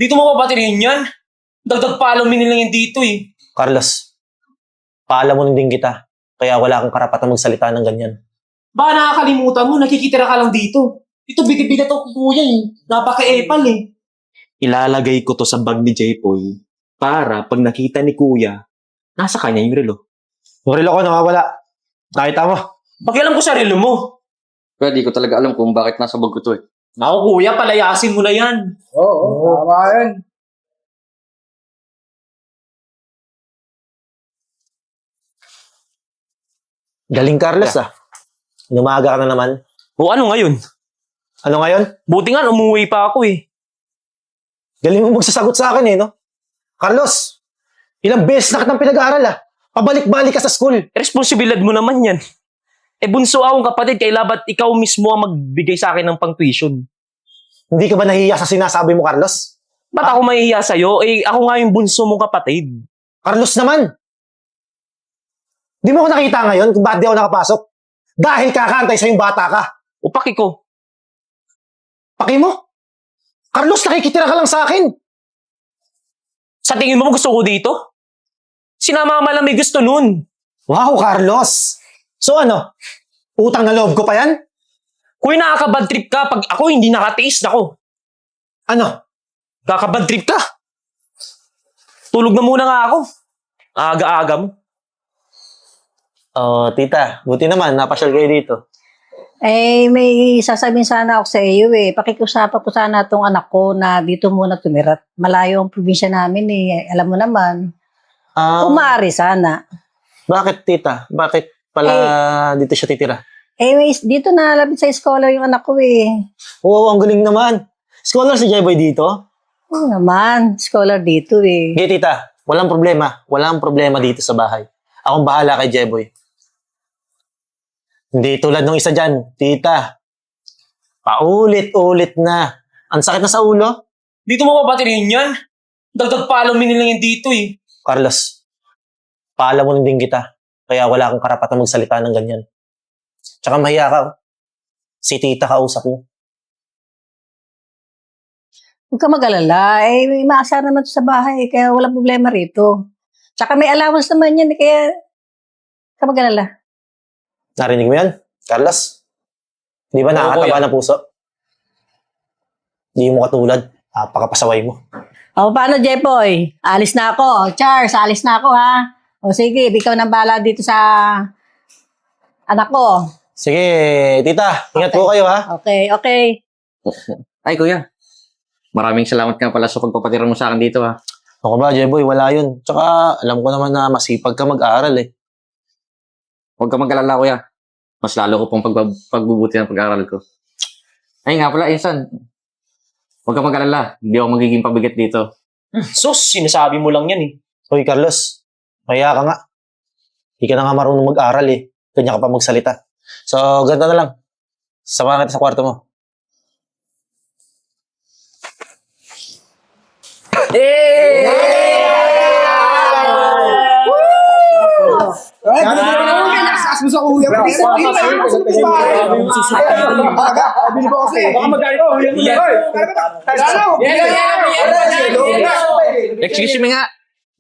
Dito mo papatirihin yan? Dagdag palo lang yan dito eh. Carlos, paalam mo din kita. Kaya wala akong karapatan magsalita ng ganyan. Baka nakakalimutan mo, nakikitira ka lang dito. Ito, bigay to kuya eh. Napaka-epal eh. Ilalagay ko to sa bag ni Jepoy para pag nakita ni Kuya, nasa kanya yung relo. Yung relo ko nawawala. Nakita mo? Pakialam ko sa relo mo. Kaya di ko talaga alam kung bakit nasa bag ko to eh. Naku kuya, palayasin mo na yan. Oo, tama yan. Galing Carlos ah. Inumaga ka na naman. O ano ngayon? Ano ngayon? Buti nga, umuwi pa ako eh. Galing mo magsasagot sa akin eh, no? Carlos, ilang beses na kitang pinag-aaral ah. Pabalik-balik ka sa school. Responsibilidad mo naman yan. Eh bunso akong kapatid, kaya ba't ikaw mismo ang magbigay sa akin ng pang-tuition? Hindi ka ba nahihiya sa sinasabi mo, Carlos? Ba't ako mahihiya sa'yo? Eh ako nga yung bunso mong kapatid. Carlos naman! Di mo ako nakita ngayon kung bakit di ako nakapasok? Dahil kakantay sa yung bata ka. Upaki ko. Paki mo? Carlos, nakikitira ka lang sa akin. Sa tingin mo gusto ko dito? Sinamama lang may gusto nun. Wow, Carlos! So ano? Utang na loob ko pa yan? Kung nakakabad trip ka, pag ako hindi nakatiis ako. Ano? Kakabad trip ka. Tulog na muna nga ako. Aga-aga mo. Oh, tita, buti naman, napasyal kayo dito. Eh, may sasabihin sana ako sa iyo eh. Pakikiusapan ko sana itong anak ko na dito muna tumira. Malayo ang probinsya namin eh. Alam mo naman. Kung maaari sana. Bakit, tita? Bakit pala dito siya titira? Eh, dito na labit sa scholar yung anak ko eh. Wow, ang galing naman. Scholar si Jeboy dito? Oo naman, scholar dito eh. Okay, tita. Walang problema. Walang problema dito sa bahay. Akong bahala kay Jeboy. Hindi tulad nung isa dyan, tita. Paulit-ulit na. Ang sakit na sa ulo. Dito mo papatirihin yan? Dagdag palo lang yan dito eh. Carlos, paalam mo din kita. Kaya wala akong karapatan magsalita ng ganyan. Tsaka mahiya ka. Si tita kausap mo. Huwag ka mag-alala. Eh, may maasar naman sa bahay kaya walang problema rito. Tsaka may allowance naman yan kaya huwag ka mag-alala. Narinig mo yan, Carlos? Di ba nakakataba ng puso? Di mo katulad. Napakapasaway mo. O, paano, Jepoy? Alis na ako. Charles, alis na ako, ha? O, sige, ikaw nang bahala dito sa anak ko. Sige, tita. Ingat po kayo, ha? Okay. Ay kuya, maraming salamat nga pala sa pagpapatira mo sa akin dito ha. Ako ba, Jeboy? Wala yun. Tsaka, alam ko naman na masipag ka mag-aaral eh. Huwag ka mag-alala kuya. Mas lalo ko pong pagbubuti ng pag-aaral ko. Ay nga pala, Insan. Huwag ka mag-alala. Hindi ako magiging pabigat dito. Sus, sinasabi mo lang yan eh. Hoy, Carlos. Kaya ka nga. Hindi ka na nga marunong mag-aral eh. Ganyan ka pa magsalita. So, ganito na lang. Samahan kita sa kwarto mo. Lakas mo sa kuya. Bili po kasi. Baka magalit ko. Excuse me nga.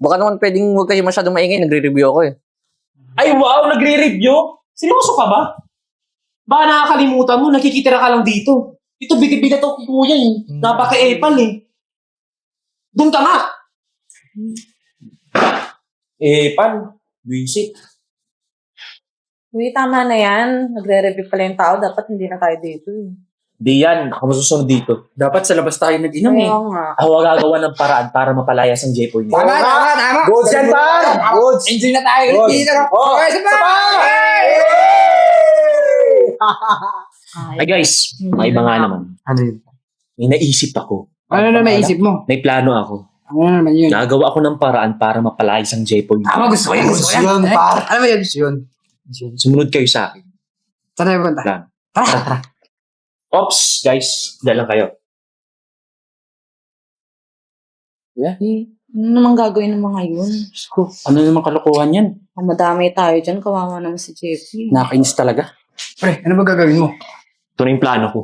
Baka naman pwedeng huwag kayo masyadong maingay. Nagre-review ako eh. Ay wow, nagre-review? Seryoso ka ba? Baka nakakalimutan mo, nakikitira ka lang dito. Ito, bigay to kuya eh. Napaka-epal eh. Doon ka nga. Epal. Visit. Uy, tama na yan. Nagre-review pala yung tao. Dapat hindi na tayo dito. Di yan, ako masusunod dito. Dapat sa labas tayo nag-inom eh. Oo nga. Ako gagawa ng paraan para mapalayas ang Jepoy niya. Tama. Goods yan, par! Goods! Enjoy na tayo. Dito na. Okay, sa Ay guys, may iba nga naman. Ano yun? May naisip ako. Ano na naisip mo? May plano ako. Ano naman yun? Nagawa ako ng paraan para mapalayas ang Jepoy niya. Tama, gusto ko yan. Gusto ko yan. Alam mo yan? Gusto yun. Sumunod kayo sa akin. Saan tayo punta? Plan. Tara. Ops, guys, dyan lang kayo. Ano naman gagawin ng mga yun? Ano naman kalokohan yan? Ang madami tayo dyan. Kawawa naman si Jeffy. Nakainis talaga. Pre, ano ba gagawin mo? Ito na yung plano ko.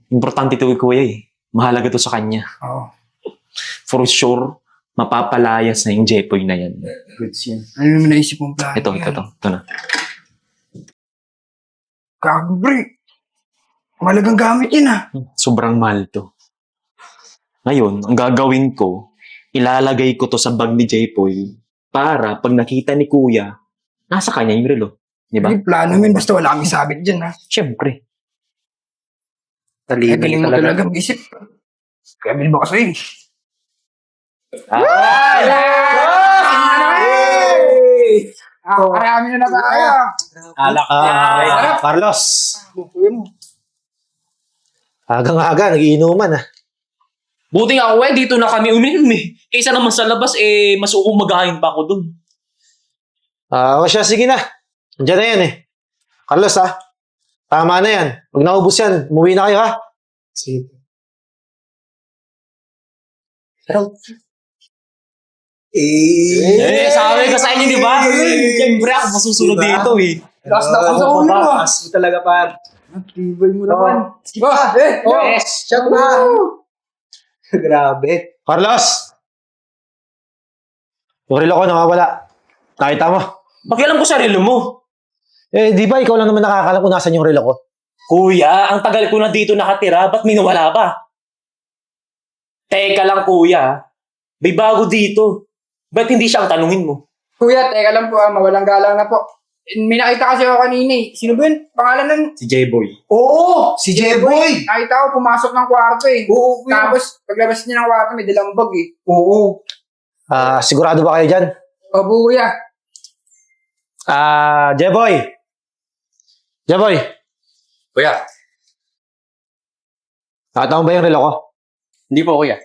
Importante ito kuya eh. mahalaga to sa kanya. Oo. For sure, mapapalayas na yung Jepoy na yan. Goods yan. Ano naman naisip mong plano? Ito na. Gago, pre. Malagang gamit yun ah. Sobrang mahal to. Ngayon, ang gagawin ko, ilalagay ko to sa bag ni Jepoy para pag nakita ni Kuya, nasa kanya yung relo. Di ba? Yung plano mo yun, basta wala kami sabit dyan ah. Siyempre. Ay, galing mo talaga mag-isip. Kaya bilbo ka sa'yo. Karami na tayo. Alak Carlos, Kuya mo. agang-aga, nagiinuman ah. Buti nga ako dito na kami uminom eh. Kaysa naman sa labas mas uumagahin pa ako dun. O siya, sige na. Andiyan na yan eh. Carlos tama na yan. Pag naubos yan, umuwi na kayo ha. Sige. Sabi ko sa inyo, di ba? Siyempre ako masusunod dito eh. Last na ako sa ulo mo. Mas talaga par. Tibay mo naman. Sige ba? Yes. Shut na. Grabe. Carlos! Yung relo ko nawawala. Nakita mo? Pakialam ko sa relo mo. Di ba ikaw lang naman nakakalam kung nasan yung relo ko? Kuya, ang tagal ko na dito nakatira, ba't may nawala ba? Teka lang kuya, may bago dito. Ba't hindi siya ang tanungin mo? Kuya, teka lang po mawalang galang na po. May nakita kasi ako kanina eh. Sino ba yun? Pangalan nun? Si J-Boy. Oo! Si Jeboy! Nakita ko, pumasok ng kwarto eh. Oo, kuya. Tapos, paglabas niya ng kwarto, may dalang bag eh. Oo. Sigurado ba kayo dyan? Opo, kuya. Jeboy! Jeboy! Kuya, Nakita mo ba yung relo ko? hindi po kuya.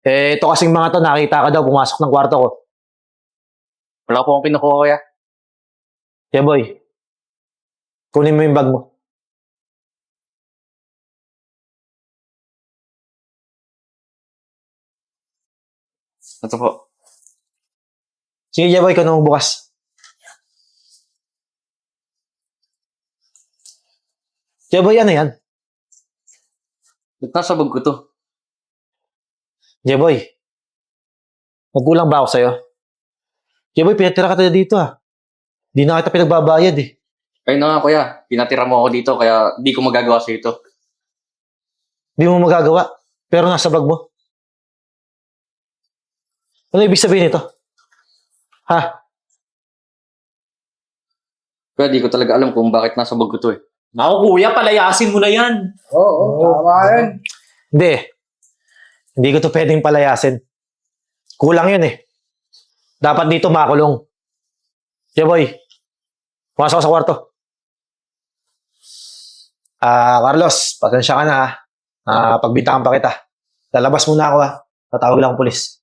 Ito kasing mga to, nakita ka daw pumasok ng kwarto ko. Wala po akong pinukuha kuya. Jeboy, kunin mo yung bag mo. Ito po. Sige, Jeboy, ikaw na magbukas. Jeboy, ano yan? Ba't nasa bag ko to? Jeboy, magkulang ba ako sa'yo? Jeboy, pinatira ka tayo dito Di na kita pinagbabayad eh. Ayun na nga kuya, pinatira mo ako dito kaya di ko magagawa sa ito. Di mo magagawa, pero nasa bag mo. Ano ibig sabihin nito? Kaya di ko talaga alam kung bakit nasa bag ko to eh. Naku kuya, palayasin mo na yan. Oo, tama yan. Hindi. Hindi ko to pwedeng palayasin. Kulang yun eh. Dapat dito makulong. Jeboy, pumasok ka sa kwarto. Carlos, pasensya ka na pagbitakan pa kita. Lalabas muna ako Tatawag lang ang pulis.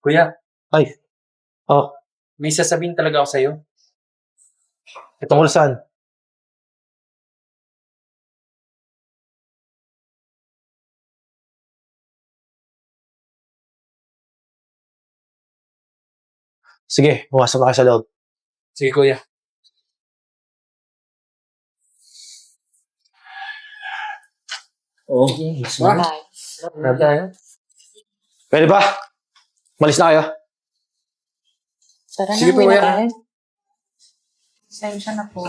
Kuya. Ay. Oh. May sasabihin talaga ako sa'yo. Tungkol saan? Sige, pumasok na kayo sa loob. Sige kuya. Oo. Pwede ba? Malis na kayo. Tara Sige na, po, uwi na kuya. tayo. Pasensya na po.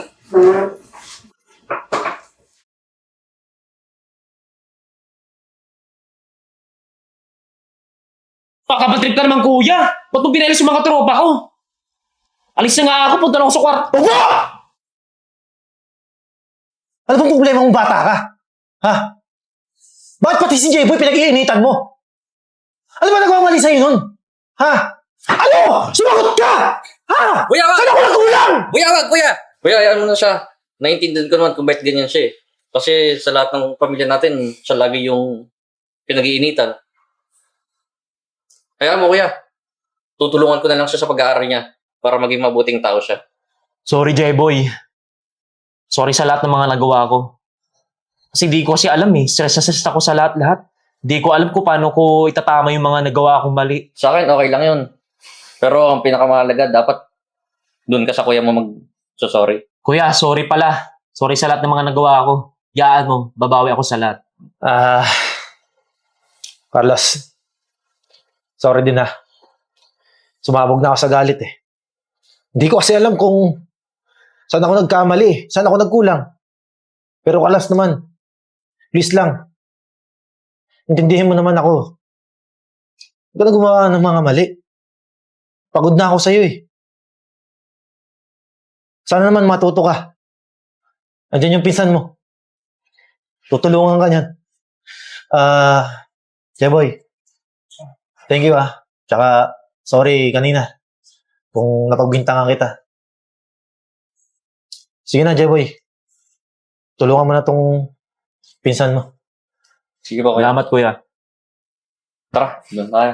Pakabatrip ka naman kuya. Ba't mo pinalis yung mga tropa ko? Alis na nga ako, punta na ako sa kwarto. Ano bang problema mong bata ka? Bakit pati si J-Boy pinag-iinitan mo? Ano ba nagawa mali sa'yo nun? Ano? Sumagot ka! Kuya, wag! Ano ko nagkulang? Kuya, wag! Kuya! Kuya, ano na siya. Naiintindihan ko naman kung bakit ganyan siya eh. Kasi sa lahat ng pamilya natin, siya lagi yung pinag-iinitan. Kaya mo kuya, tutulungan ko na lang siya sa pag-aaral niya para maging mabuting tao siya. Sorry, J-Boy. Sorry sa lahat ng mga nagawa ko. Kasi di ko kasi alam eh. Stress na stress ako sa lahat-lahat. Di ko alam kung paano ko itatama yung mga nagawa kong mali. Sa akin, okay lang yun. Pero ang pinakamahalaga, dapat doon ka sa kuya mo mag-sorry. Kuya, sorry pala. Sorry sa lahat ng mga nagawa ko. Yaan mo, babawi ako sa lahat. Carlos, sorry din ha. Sumabog na ako sa galit eh. Hindi ko kasi alam kung saan ako nagkamali eh. Saan ako nagkulang. Pero Carlos naman, please lang. Intindihin mo naman ako. Huwag ka na gumawa ng mga mali. Pagod na ako sa'yo eh. Sana naman matuto ka. Andiyan yung pinsan mo. Tutulungan ka niyan. Jeboy. Thank you ah. Tsaka, sorry kanina. Kung napagbintangan kita. Sige na, Jeboy. Tulungan mo na tong pinsan mo. Sige po, kuya. Salamat, kuya. Tara, doon tayo.